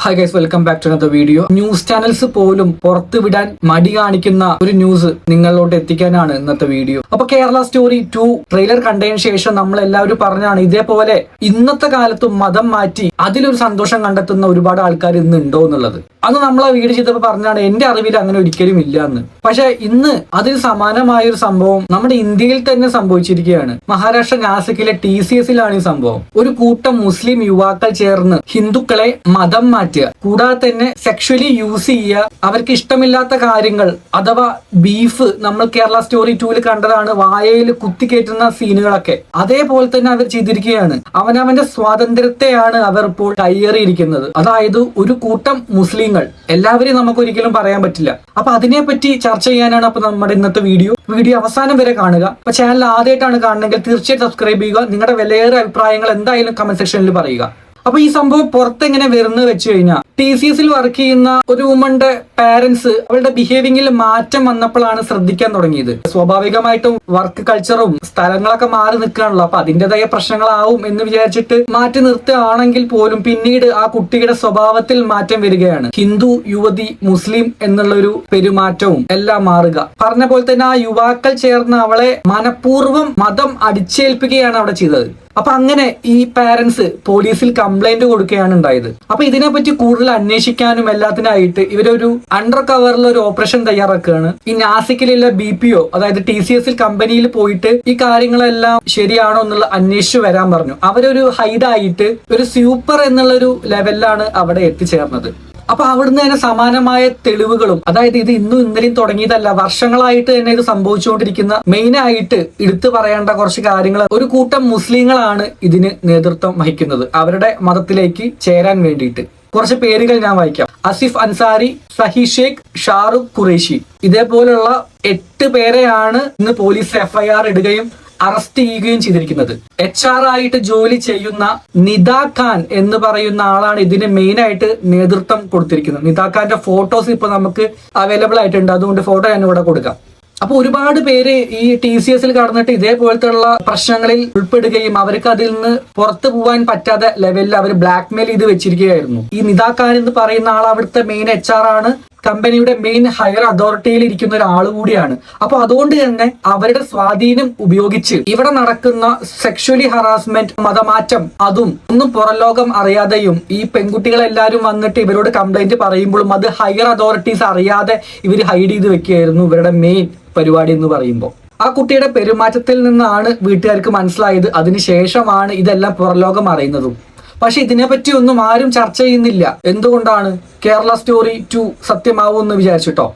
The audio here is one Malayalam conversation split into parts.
Hi guys, welcome back to another video. News channels പോലും പുറത്തുവിടാൻ മടി കാണിക്കുന്ന ഒരു ന്യൂസ് നിങ്ങളിലോട്ട് എത്തിക്കാനാണ് ഇന്നത്തെ വീഡിയോ. അപ്പൊ കേരള സ്റ്റോറി 2 ട്രെയിലർ കണ്ടതിന് ശേഷം നമ്മൾ എല്ലാവരും പറഞ്ഞാണ് ഇതേപോലെ ഇന്നത്തെ കാലത്തും മതം മാറ്റി അതിലൊരു സന്തോഷം കണ്ടെത്തുന്ന ഒരുപാട് ആൾക്കാർ ഇന്ന് ഉണ്ടോ എന്നുള്ളത്. അന്ന് നമ്മൾ ആ വീഡിയോ ചെയ്തപ്പോൾ പറഞ്ഞാണ് എന്റെ അറിവിൽ അങ്ങനെ ഒരിക്കലും ഇല്ല എന്ന്. പക്ഷെ ഇന്ന് അതിന് സമാനമായ ഒരു സംഭവം നമ്മുടെ ഇന്ത്യയിൽ തന്നെ സംഭവിച്ചിരിക്കുകയാണ്. മഹാരാഷ്ട്ര നാസിക്കിലെ TCSലാണ് ഈ സംഭവം. ഒരു കൂട്ടം മുസ്ലിം യുവാക്കൾ ചേർന്ന് ഹിന്ദുക്കളെ മതം മാറ്റുക, കൂടാതെ തന്നെ സെക്ഷലി യൂസ് ചെയ്യുക, അവർക്ക് ഇഷ്ടമില്ലാത്ത കാര്യങ്ങൾ അഥവാ ബീഫ് നമ്മൾ കേരള സ്റ്റോറി 2 കണ്ടതാണ്, വായയിൽ കുത്തിക്കയറ്റുന്ന സീനുകളൊക്കെ അതേപോലെ തന്നെ അവർ ചെയ്തിരിക്കുകയാണ്. അവനവന്റെ സ്വാതന്ത്ര്യത്തെയാണ് അവർ ഇപ്പോൾ കയ്യേറിയിരിക്കുന്നത്. അതായത് ഒരു കൂട്ടം മുസ്ലിങ്ങൾ, എല്ലാവരെയും നമുക്ക് ഒരിക്കലും പറയാൻ പറ്റില്ല. അപ്പൊ അതിനെപ്പറ്റി ചർച്ച ചെയ്യാനാണ് അപ്പൊ നമ്മുടെ ഇന്നത്തെ വീഡിയോ അവസാനം വരെ കാണുക. അപ്പൊ ചാനൽ ആദ്യമായിട്ടാണ് കാണുന്നതെങ്കിൽ തീർച്ചയായും സബ്സ്ക്രൈബ് ചെയ്യുക. നിങ്ങളുടെ വിലയേറിയ അഭിപ്രായങ്ങൾ എന്തായാലും കമന്റ് സെക്ഷനിൽ പറയുക. അപ്പൊ ഈ സംഭവം പുറത്തെങ്ങനെ വരുന്നത് വെച്ച് കഴിഞ്ഞാൽ TCSൽ വർക്ക് ചെയ്യുന്ന ഒരു വുമന്റെ പാരന്റ്സ് അവളുടെ ബിഹേവിയറിൽ മാറ്റം വന്നപ്പോഴാണ് ശ്രദ്ധിക്കാൻ തുടങ്ങിയത്. സ്വാഭാവികമായിട്ടും വർക്ക് കൾച്ചറും സ്ഥലങ്ങളൊക്കെ മാറി നിൽക്കുകയാണല്ലോ. അപ്പൊ അതിൻ്റെതായ പ്രശ്നങ്ങളാവും എന്ന് വിചാരിച്ചിട്ട് മാറ്റി നിർത്തുകയാണെങ്കിൽ പോലും പിന്നീട് ആ കുട്ടിയുടെ സ്വഭാവത്തിൽ മാറ്റം വരികയാണ്. ഹിന്ദു യുവതി മുസ്ലിം എന്നുള്ളൊരു പെരുമാറ്റവും എല്ലാം മാറുക. പറഞ്ഞ പോലെ തന്നെ ആ യുവാക്കൾ ചേർന്ന് അവളെ മനഃപൂർവ്വം മതം അടിച്ചേൽപ്പിക്കുകയാണ് അവിടെ ചെയ്തത്. അപ്പൊ അങ്ങനെ ഈ പാരന്റ്സ് പോലീസിൽ കംപ്ലൈന്റ് കൊടുക്കുകയാണ് ഉണ്ടായത്. അപ്പൊ ഇതിനെപ്പറ്റി കൂടുതൽ അന്വേഷിക്കാനും എല്ലാത്തിനായിട്ട് ഇവരൊരു അണ്ടർ കവറിൽ ഒരു ഓപ്പറേഷൻ തയ്യാറാക്കുകയാണ്. ഈ നാസിക്കിലുള്ള BPO അതായത് TCSൽ കമ്പനിയിൽ പോയിട്ട് ഈ കാര്യങ്ങളെല്ലാം ശരിയാണോ എന്നുള്ള അന്വേഷിച്ചു വരാൻ പറഞ്ഞു. അവരൊരു ഹൈഡായിട്ട് ഒരു സൂപ്പർ എന്നുള്ളൊരു ലെവലിലാണ് അവിടെ എത്തിച്ചേർന്നത്. അപ്പൊ അവിടുന്ന് തന്നെ സമാനമായ തെളിവുകളും, അതായത് ഇത് ഇന്നും ഇന്നലെയും തുടങ്ങിയതല്ല, വർഷങ്ങളായിട്ട് തന്നെ ഇത് സംഭവിച്ചുകൊണ്ടിരിക്കുന്ന മെയിൻ ആയിട്ട് എടുത്തു പറയേണ്ട കുറച്ച് കാര്യങ്ങൾ. ഒരു കൂട്ടം മുസ്ലിങ്ങളാണ് ഇതിന് നേതൃത്വം വഹിക്കുന്നത് അവരുടെ മതത്തിലേക്ക് ചേരാൻ വേണ്ടിയിട്ട്. കുറച്ച് പേരുകൾ ഞാൻ വായിക്കാം. അസിഫ് അൻസാരി, സഹി ഷേഖ്, ഷാറുഖ് ഖുറേഷി, ഇതേപോലുള്ള 8 പേരെയാണ് ഇന്ന് പോലീസ് FIR ഇടുകയും അറസ്റ്റ് ചെയ്യുകയും ചെയ്തിരിക്കുന്നത്. HR ആയിട്ട് ജോലി ചെയ്യുന്ന നിദാ ഖാൻ എന്ന് പറയുന്ന ആളാണ് ഇതിന് മെയിൻ ആയിട്ട് നേതൃത്വം കൊടുത്തിരിക്കുന്നത്. നിദാ ഖാന്റെ ഫോട്ടോസ് ഇപ്പൊ നമുക്ക് അവൈലബിൾ ആയിട്ടുണ്ട്, അതുകൊണ്ട് ഫോട്ടോ ഞാൻ ഇവിടെ കൊടുക്കാം. അപ്പൊ ഒരുപാട് പേര് ഈ TCSൽ കടന്നിട്ട് ഇതേപോലത്തെ ഉള്ള പ്രശ്നങ്ങളിൽ ഉൾപ്പെടുകയും അവർക്ക് അതിൽ നിന്ന് പുറത്തു പോകാൻ പറ്റാത്ത ലെവലിൽ അവർ ബ്ലാക്ക്മെയിൽ ചെയ്ത് വെച്ചിരിക്കുകയായിരുന്നു. ഈ നിദാ ഖാൻ എന്ന് പറയുന്ന ആൾ അവിടുത്തെ മെയിൻ HR ആണ്, കമ്പനിയുടെ മെയിൻ ഹയർ അതോറിറ്റിയിൽ ഇരിക്കുന്ന ഒരാൾ കൂടിയാണ്. അപ്പൊ അതുകൊണ്ട് തന്നെ അവരുടെ സ്വാധീനം ഉപയോഗിച്ച് ഇവിടെ നടക്കുന്ന സെക്ഷലി ഹറാസ്മെന്റ്, മതമാറ്റം, അതും ഒന്നും പുറം ലോകം അറിയാതെയും ഈ പെൺകുട്ടികളെല്ലാരും വന്നിട്ട് ഇവരോട് കംപ്ലൈന്റ് പറയുമ്പോഴും അത് ഹയർ അതോറിറ്റീസ് അറിയാതെ ഇവർ ഹൈഡ് ചെയ്ത് വെക്കുകയായിരുന്നു ഇവരുടെ മെയിൻ പരിപാടി എന്ന് പറയുമ്പോൾ. ആ കുട്ടിയുടെ പെരുമാറ്റത്തിൽ നിന്നാണ് വീട്ടുകാർക്ക് മനസ്സിലായത്. അതിനുശേഷമാണ് ഇതെല്ലാം പുറം ലോകം അറിയുന്നതും. പക്ഷെ ഇതിനെപ്പറ്റി ഒന്നും ആരും ചർച്ച ചെയ്യുന്നില്ല. എന്തുകൊണ്ടാണ്? കേരള സ്റ്റോറി 2 സത്യമാവും എന്ന് വിചാരിച്ചിട്ടോ?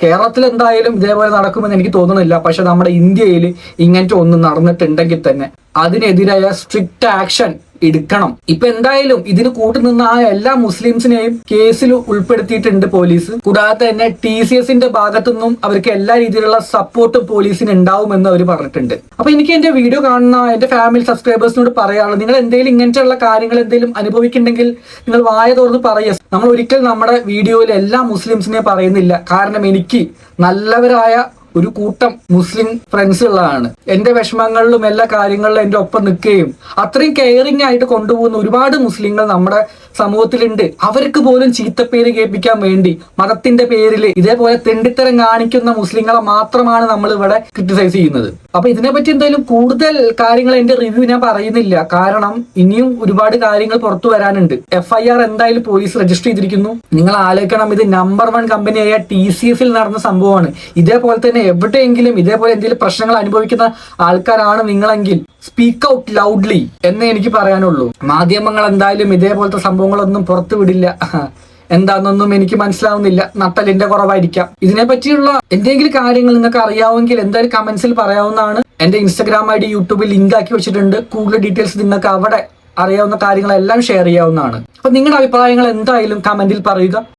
കേരളത്തിൽ എന്തായാലും ഇതേപോലെ നടക്കുമെന്ന് എനിക്ക് തോന്നുന്നില്ല. പക്ഷെ നമ്മുടെ ഇന്ത്യയിൽ ഇങ്ങനത്തെ ഒന്നും നടന്നിട്ടുണ്ടെങ്കിൽ തന്നെ അതിനെതിരായ സ്ട്രിക്റ്റ് ആക്ഷൻ എടുക്കണം. ഇപ്പൊ എന്തായാലും ഇതിന് കൂട്ടുനിന്ന ആ എല്ലാ മുസ്ലിംസിനെയും കേസിൽ ഉൾപ്പെടുത്തിയിട്ടുണ്ട് പോലീസ്. കൂടാതെ തന്നെ TCSന്റെ ഭാഗത്തുനിന്നും അവർക്ക് എല്ലാ രീതിയിലുള്ള സപ്പോർട്ടും പോലീസിന് ഉണ്ടാവുമെന്ന് അവർ പറഞ്ഞിട്ടുണ്ട്. അപ്പൊ എനിക്ക് എന്റെ വീഡിയോ കാണുന്ന എന്റെ ഫാമിലി സബ്സ്ക്രൈബേഴ്സിനോട് പറയാനുള്ളത്, നിങ്ങൾ എന്തെങ്കിലും ഇങ്ങനത്തെയുള്ള കാര്യങ്ങൾ എന്തെങ്കിലും അനുഭവിക്കുന്നുണ്ടെങ്കിൽ നിങ്ങൾ വായ തുറന്ന് പറയുക. നമ്മൾ ഒരിക്കലും നമ്മുടെ വീഡിയോയിൽ എല്ലാ മുസ്ലിംസിനെ പറയുന്നില്ല. കാരണം എനിക്ക് നല്ലവരായ ഒരു കൂട്ടം മുസ്ലിം ഫ്രണ്ട്സ് ഉള്ളതാണ്. എന്റെ വിഷമങ്ങളിലും എല്ലാ കാര്യങ്ങളിലും എന്റെ ഒപ്പം നിൽക്കുകയും അത്രയും കെയറിംഗ് ആയിട്ട് കൊണ്ടുപോകുന്ന ഒരുപാട് മുസ്ലിങ്ങൾ നമ്മുടെ സമൂഹത്തിലുണ്ട്. അവർക്ക് പോലും ചീത്തപ്പേര് കേൾപ്പിക്കാൻ വേണ്ടി മതത്തിന്റെ പേരിൽ ഇതേപോലെ തെണ്ടിത്തരം കാണിക്കുന്ന മുസ്ലിങ്ങളെ മാത്രമാണ് നമ്മൾ ഇവിടെ ക്രിട്ടിസൈസ് ചെയ്യുന്നത്. അപ്പൊ ഇതിനെപ്പറ്റി എന്തായാലും കൂടുതൽ കാര്യങ്ങൾ എന്റെ റിവ്യൂ ഞാൻ പറയുന്നില്ല. കാരണം ഇനിയും ഒരുപാട് കാര്യങ്ങൾ പുറത്തു വരാനുണ്ട്. FIR എന്തായാലും പോലീസ് രജിസ്റ്റർ ചെയ്തിരിക്കുന്നു. നിങ്ങൾ ആലോചിക്കണം, ഇത് നമ്പർ 1 കമ്പനിയായ TCSൽ നടന്ന സംഭവമാണ്. ഇതേപോലെ തന്നെ എവിടെയെങ്കിലും ഇതേപോലെ എന്തെങ്കിലും പ്രശ്നങ്ങൾ അനുഭവിക്കുന്ന ആൾക്കാരാണ് നിങ്ങളെങ്കിൽ സ്പീക്ക് ഔട്ട് ലൗഡ്ലി എന്നേ എനിക്ക് പറയാനുള്ളൂ. മാധ്യമങ്ങൾ എന്തായാലും ഇതേപോലത്തെ സംഭവങ്ങളൊന്നും പുറത്തു വിടില്ല. എന്താണെന്നൊന്നും എനിക്ക് മനസ്സിലാവുന്നില്ല. നട്ടലിന്റെ കുറവായിരിക്കാം. ഇതിനെപ്പറ്റിയുള്ള എന്തെങ്കിലും കാര്യങ്ങൾ നിങ്ങൾക്ക് അറിയാമെങ്കിൽ എന്തായാലും കമന്റ്സിൽ പറയാവുന്നതാണ്. എന്റെ Instagram ID യൂട്യൂബിൽ ലിങ്ക് ആക്കി വെച്ചിട്ടുണ്ട്. കൂടുതൽ ഡീറ്റെയിൽസ് നിങ്ങൾക്ക് അവിടെ അറിയാവുന്ന കാര്യങ്ങളെല്ലാം ഷെയർ ചെയ്യാവുന്നതാണ്. അപ്പൊ നിങ്ങളുടെ അഭിപ്രായങ്ങൾ എന്തായാലും കമന്റിൽ പറയുക.